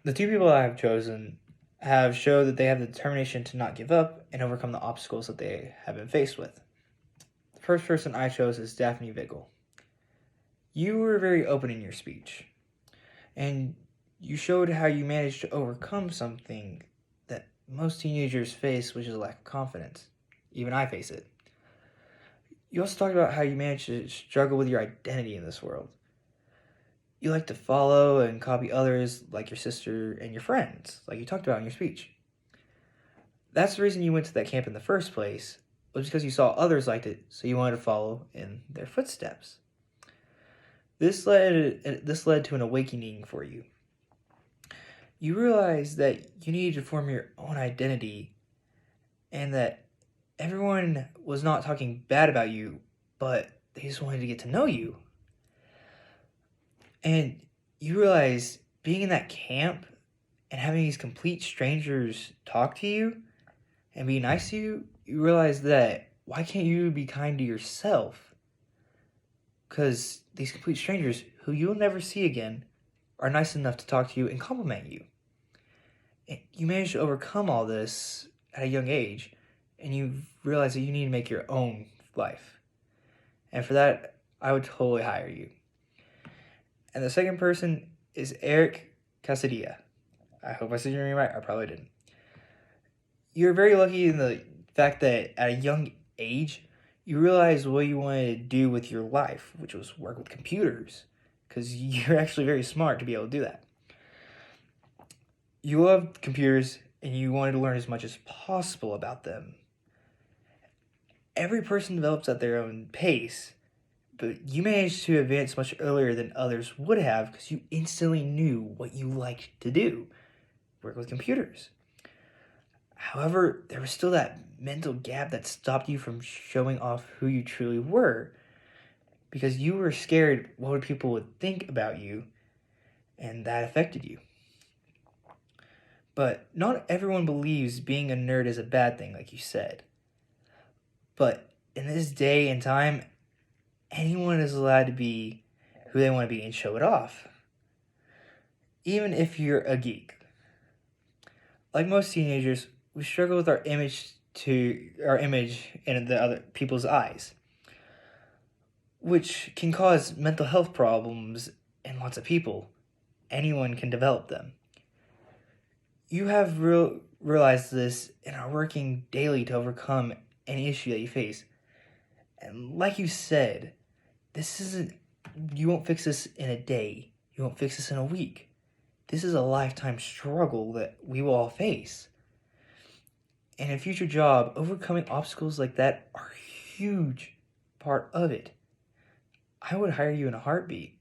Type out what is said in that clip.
The two people I have chosen have showed that they have the determination to not give up and overcome the obstacles that they have been faced with. The first person I chose is Daphne Vigel. You were very open in your speech, and you showed how you managed to overcome something that most teenagers face, which is a lack of confidence. Even I face it. You also talked about how you managed to struggle with your identity in this world. You like to follow and copy others like your sister and your friends, like you talked about in your speech. That's the reason you went to that camp in the first place, was because you saw others liked it, so you wanted to follow in their footsteps. This led to an awakening for you. You realized that you needed to form your own identity and that everyone was not talking bad about you, but they just wanted to get to know you. And you realize being in that camp and having these complete strangers talk to you and be nice to you, you realize that why can't you be kind to yourself? Because these complete strangers who you'll never see again are nice enough to talk to you and compliment you. And you managed to overcome all this at a young age, and you realize that you need to make your own life. And for that, I would totally hire you. And the second person is Eric Casadilla. I hope I said your name right. I probably didn't. You're very lucky in the fact that at a young age, you realized what you wanted to do with your life, which was work with computers, because you're actually very smart to be able to do that. You loved computers, and you wanted to learn as much as possible about them. Every person develops at their own pace, but you managed to advance much earlier than others would have because you instantly knew what you liked to do, work with computers. However, there was still that mental gap that stopped you from showing off who you truly were because you were scared what people would think about you, and that affected you. But not everyone believes being a nerd is a bad thing, like you said. But in this day and time, anyone is allowed to be who they want to be and show it off. Even if you're a geek. Like most teenagers, we struggle with our image in the other people's eyes, which can cause mental health problems in lots of people. Anyone can develop them. You have realized this and are working daily to overcome any issue that you face. And like you said, you won't fix this in a day. You won't fix this in a week. This is a lifetime struggle that we will all face. And in a future job, overcoming obstacles like that are a huge part of it. I would hire you in a heartbeat.